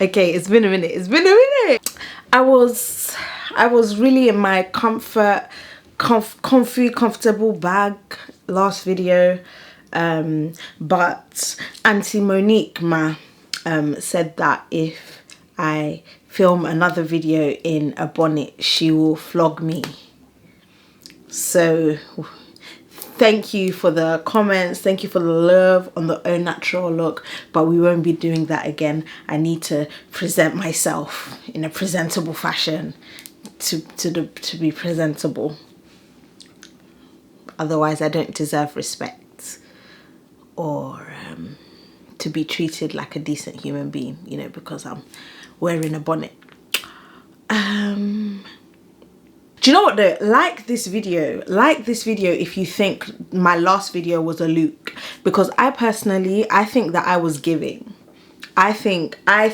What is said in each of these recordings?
Okay, it's been a minute. I was really in my comfortable bag last video, but Auntie Monique said that if I film another video in a bonnet, she will flog me. So thank you for the comments, thank you for the love on the au natural look, but we won't be doing that again. I need to present myself in a presentable fashion to be presentable. Otherwise I don't deserve respect or to be treated like a decent human being, you know, because I'm wearing a bonnet. Do you know what though? Like this video if you think my last video was a Luke, because I think that I was giving. I think I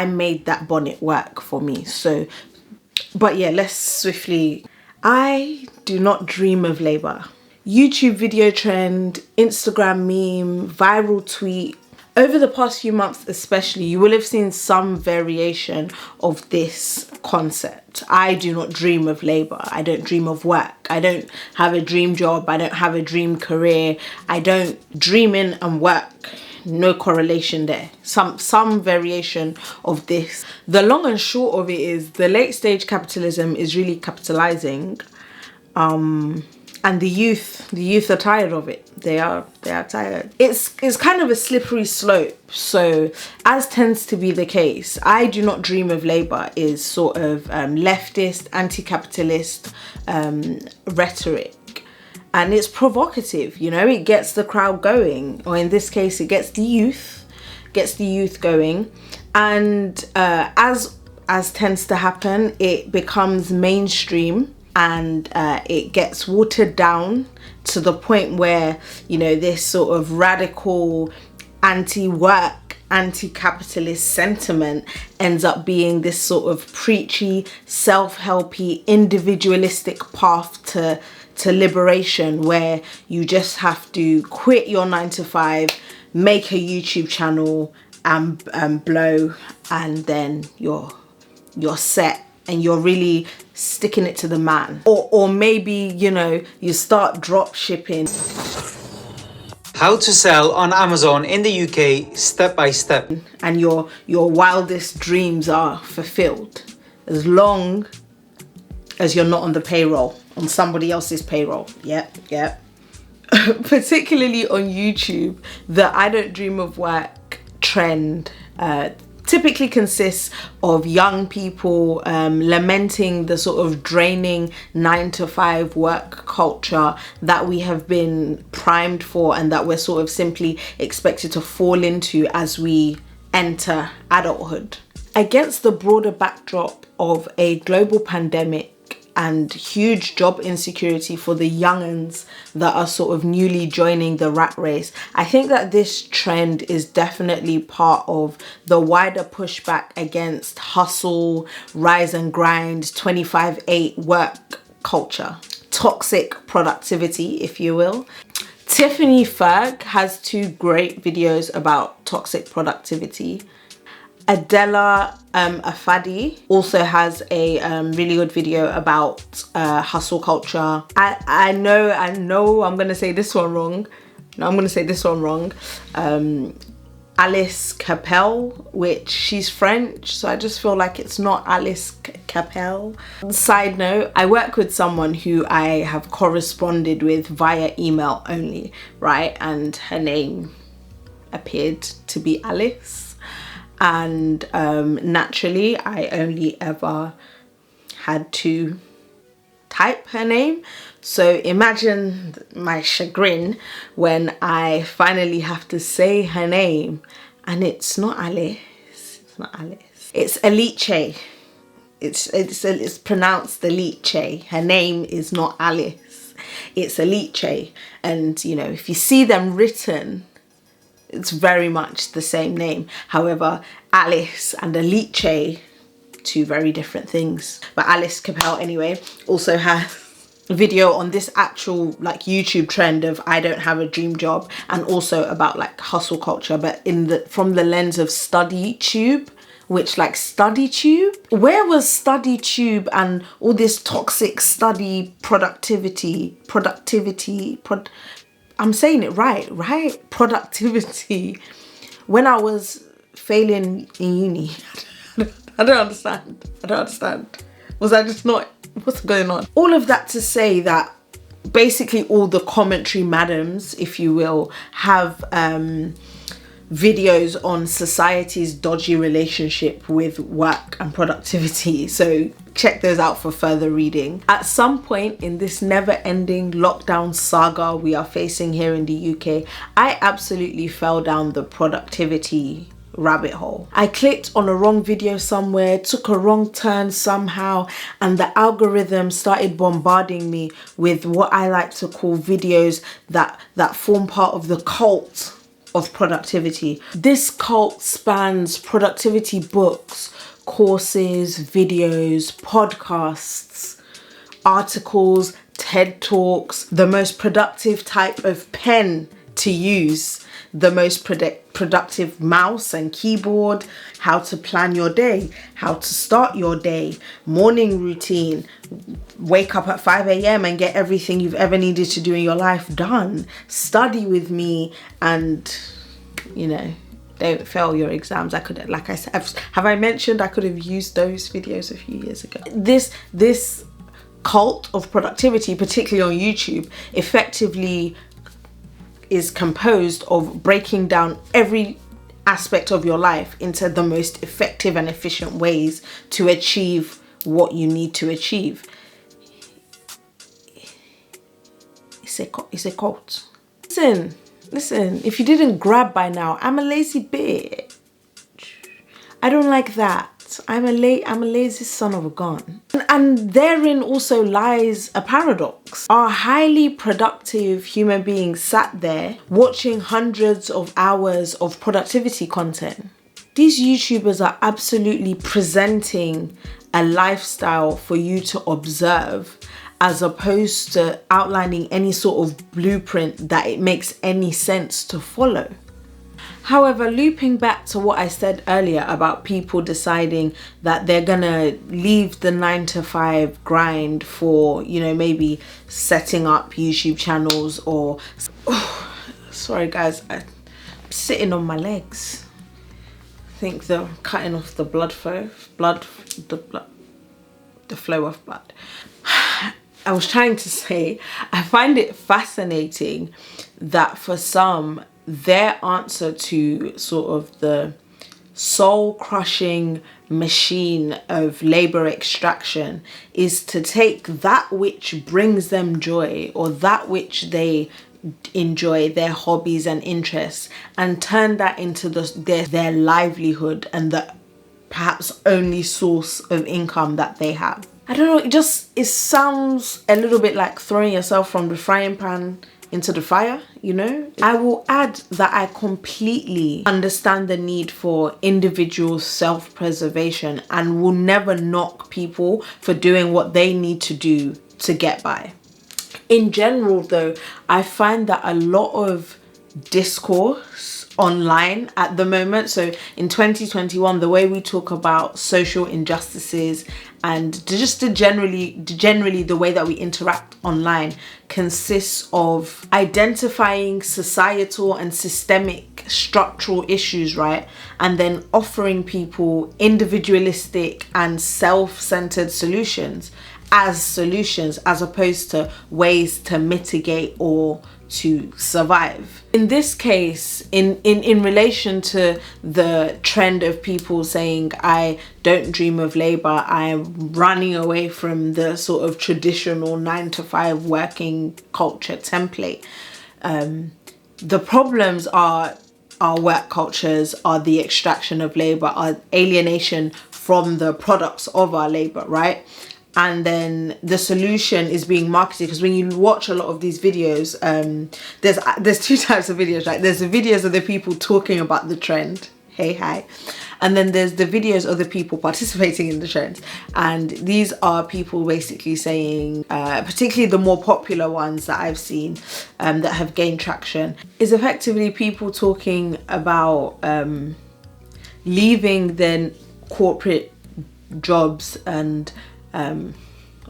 made that bonnet work for me. So, but yeah, let's swiftly. I do not dream of labor. YouTube video trend, Instagram meme, viral tweet. Over the past few months especially, you will have seen some variation of this concept. I do not dream of labor. I don't dream of work. I don't have a dream job. I don't have a dream career. I don't dream in and work. No correlation there. Some variation of this. The long and short of it is the late stage capitalism is really capitalizing. And the youth are tired of it. They are tired. It's kind of a slippery slope. So as tends to be the case, I do not dream of labor is sort of leftist, anti-capitalist rhetoric. And it's provocative, you know, it gets the crowd going, or in this case, it gets the youth going. And as tends to happen, it becomes mainstream. And it gets watered down to the point where, you know, this sort of radical anti-work, anti-capitalist sentiment ends up being this sort of preachy, self-helpy, individualistic path to liberation, where you just have to quit your 9-to-5, make a YouTube channel and blow, and then you're set. And you're really sticking it to the man. Or maybe, you know, you start drop shipping. How to sell on Amazon in the UK step by step. And your wildest dreams are fulfilled. As long as you're not on the payroll, on somebody else's payroll. Yep. Particularly on YouTube, the I don't dream of work trend typically consists of young people lamenting the sort of draining 9-to-5 work culture that we have been primed for and that we're sort of simply expected to fall into as we enter adulthood. Against the broader backdrop of a global pandemic and huge job insecurity for the young'uns that are sort of newly joining the rat race, I think that this trend is definitely part of the wider pushback against hustle, rise and grind, 25/8 work culture, toxic productivity, if you will. Tiffany Ferg has 2 great videos about toxic productivity. Adela Afadi also has a really good video about hustle culture. I know I'm gonna say this one wrong. Alice Capel, which she's French, so I just feel like it's not Alice Capel. Side note, I work with someone who I have corresponded with via email only, right? And her name appeared to be Alice. And naturally, I only ever had to type her name. So imagine my chagrin when I finally have to say her name, and it's not Alice. It's not Alice. It's Alice. It's pronounced Alice. Her name is not Alice. It's Alice. And you know, if you see them written, it's very much the same name. However, Alice and Alice, 2 very different things. But Alice Capel, anyway, also has video on this actual like YouTube trend of I don't have a dream job, and also about like hustle culture, but from the lens of studytube. Which, like, studytube? Where was studytube and all this toxic study productivity? I'm saying it right? Productivity. When I was failing in uni. I don't understand. Was I just not? What's going on? All of that to say that basically all the commentary madams, if you will, have videos on society's dodgy relationship with work and productivity. So check those out for further reading. At some point in this never-ending lockdown saga we are facing here in the UK, I absolutely fell down the productivity rabbit hole. I clicked on a wrong video somewhere, took a wrong turn somehow, and the algorithm started bombarding me with what I like to call videos that form part of the cult of productivity. This cult spans productivity books, courses, videos, podcasts, articles, TED Talks, the most productive type of pen to use, the most productive mouse and keyboard, how to plan your day, how to start your day, morning routine, wake up at 5 a.m. and get everything you've ever needed to do in your life done, study with me, and, you know, don't fail your exams. I could, like I said, have I mentioned I could have used those videos a few years ago? This cult of productivity, particularly on YouTube, effectively is composed of breaking down every aspect of your life into the most effective and efficient ways to achieve what you need to achieve. It's a cult. Listen, if you didn't grab by now, I'm a lazy bitch. I don't like that. I'm a lazy son of a gun. And therein also lies a paradox. Our highly productive human beings sat there watching hundreds of hours of productivity content. These YouTubers are absolutely presenting a lifestyle for you to observe, as opposed to outlining any sort of blueprint that it makes any sense to follow. However, looping back to what I said earlier about people deciding that they're gonna leave the 9-to-5 grind for, you know, maybe setting up YouTube channels or... Oh, sorry guys, I'm sitting on my legs. I think they're cutting off the the flow of blood. I was trying to say, I find it fascinating that for some, their answer to sort of the soul-crushing machine of labor extraction is to take that which brings them joy, or that which they enjoy, their hobbies and interests, and turn that into their livelihood and the perhaps only source of income that they have. I don't know, it sounds a little bit like throwing yourself from the frying pan into the fire, you know? I will add that I completely understand the need for individual self-preservation and will never knock people for doing what they need to do to get by. In general though, I find that a lot of discourse online at the moment, so in 2021, the way we talk about social injustices and just generally the way that we interact online consists of identifying societal and systemic structural issues, right? And then offering people individualistic and self-centered solutions as opposed to ways to mitigate or to survive. In this case, in relation to the trend of people saying, I don't dream of labor, I'm running away from the sort of traditional 9-to-5 working culture template. The problems are our work cultures, are the extraction of labor, are alienation from the products of our labor, right? And then the solution is being marketed, because when you watch a lot of these videos, there's two types of videos, right? There's the videos of the people talking about the trend, hey hi. And then there's the videos of the people participating in the trends, and these are people basically saying, particularly the more popular ones that I've seen that have gained traction, is effectively people talking about leaving their corporate jobs and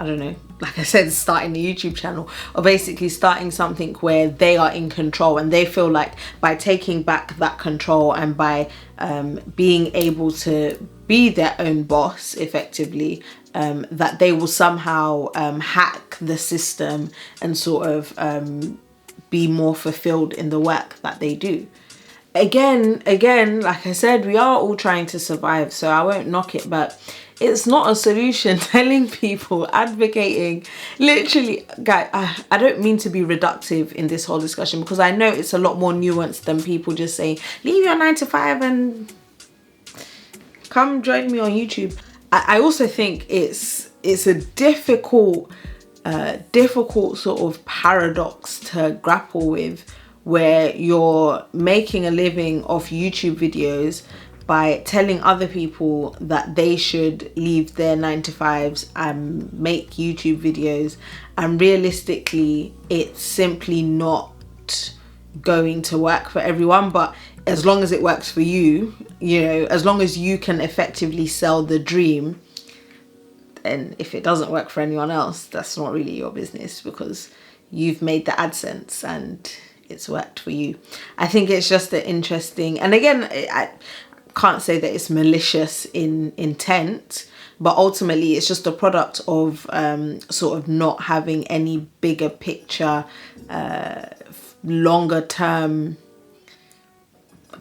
I don't know, like I said, starting a YouTube channel, or basically starting something where they are in control, and they feel like by taking back that control and by being able to be their own boss effectively, that they will somehow hack the system and sort of be more fulfilled in the work that they do. Again, like I said, we are all trying to survive, so I won't knock it, but it's not a solution telling people, advocating, literally, guys, I don't mean to be reductive in this whole discussion, because I know it's a lot more nuanced than people just saying, leave your 9 to 5 and come join me on YouTube. I also think it's a difficult sort of paradox to grapple with, where you're making a living off YouTube videos by telling other people that they should leave their 9 to 5s and make YouTube videos, and realistically it's simply not going to work for everyone. But as long as it works for you, you know, as long as you can effectively sell the dream, and if it doesn't work for anyone else, that's not really your business, because you've made the AdSense and it's worked for you. I think it's just an interesting, and again, I can't say that it's malicious in intent, but ultimately it's just a product of sort of not having any bigger picture, longer term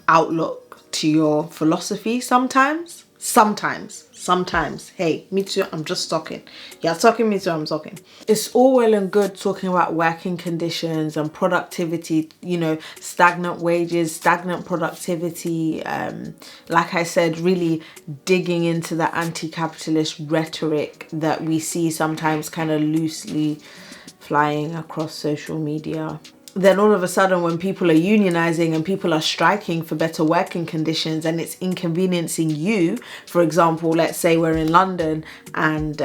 outlook to your philosophy. Sometimes, hey, me too, I'm just talking. Yeah, talking, me too, I'm talking. It's all well and good talking about working conditions and productivity, you know, stagnant wages, stagnant productivity. Like I said, really digging into the anti-capitalist rhetoric that we see sometimes kind of loosely flying across social media. Then all of a sudden, when people are unionizing and people are striking for better working conditions, and it's inconveniencing you, for example, let's say we're in London and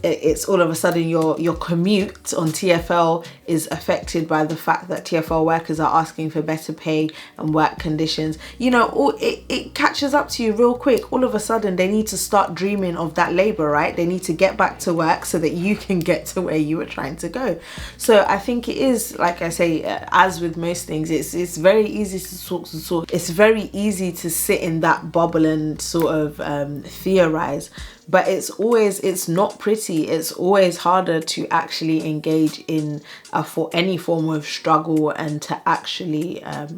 it's all of a sudden your commute on TfL is affected by the fact that TfL workers are asking for better pay and work conditions, you know, it catches up to you real quick. All of a sudden they need to start dreaming of that labor, right? They need to get back to work so that you can get to where you were trying to go. So I think it is, like I say, as with most things, it's very easy to talk. It's very easy to sit in that bubble and sort of theorize, but it's not pretty. It's always harder to actually engage in for any form of struggle and to actually work.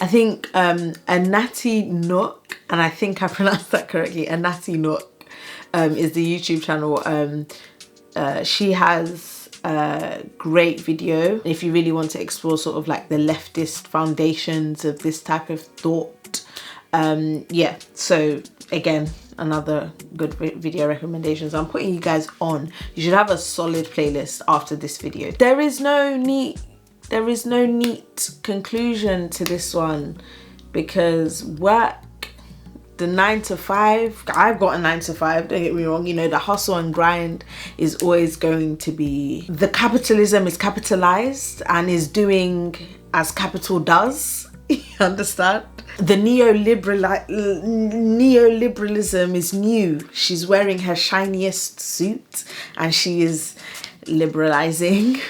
I think Anati Nook, and I think I pronounced that correctly, Anati Nook is the YouTube channel. She has a great video if you really want to explore sort of like the leftist foundations of this type of thought. Yeah, so again, another good video recommendations. I'm putting you guys on. You should have a solid playlist after this video. There is no neat conclusion to this one, because work, the 9 to 5, I've got a 9 to 5, don't get me wrong, you know, the hustle and grind is always going to be, the capitalism is capitalized and is doing as capital does. You understand? The neoliberalism is new. She's wearing her shiniest suit and she is liberalizing.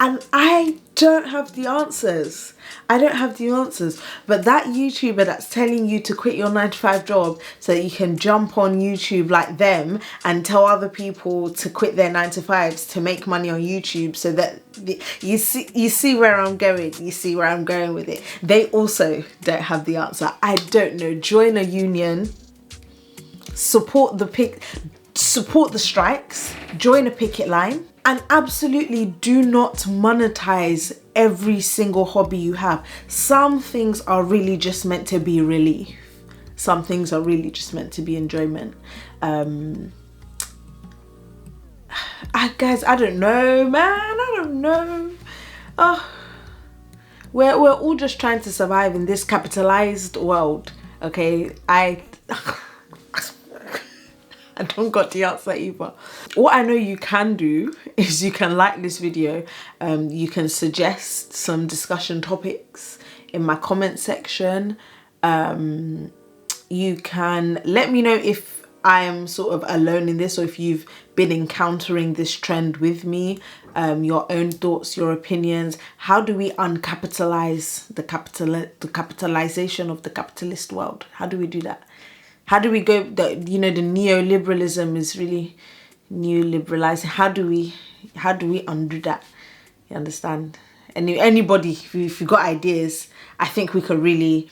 And I don't have the answers. But that YouTuber that's telling you to quit your 9 to 5 job so that you can jump on YouTube like them and tell other people to quit their 9 to 5s to make money on YouTube, so that you see where I'm going. You see where I'm going with it. They also don't have the answer. I don't know. Join a union. Support the strikes. Join a picket line. And absolutely do not monetize every single hobby you have. Some things are really just meant to be relief. Some things are really just meant to be enjoyment. Guys, I don't know, man. I don't know. we're all just trying to survive in this capitalized world. Okay, I don't got the answer either. What I know you can do is you can like this video. You can suggest some discussion topics in my comment section. You can let me know if I am sort of alone in this, or if you've been encountering this trend with me. Your own thoughts, your opinions. How do we uncapitalize the capitalization of the capitalist world? How do we do that? How do we go, the neoliberalism is really neoliberalizing. How do we undo that? You understand? Anybody, if you got ideas, I think we could really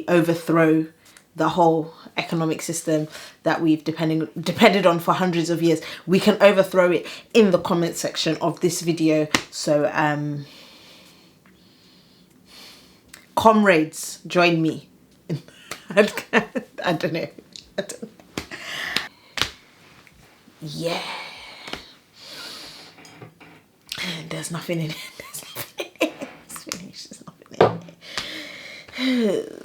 overthrow the whole economic system that we've depended on for hundreds of years. We can overthrow it in the comment section of this video. So comrades, join me. I don't know. Yeah. There's nothing in it. There's nothing in it. It's finished. There's nothing in it.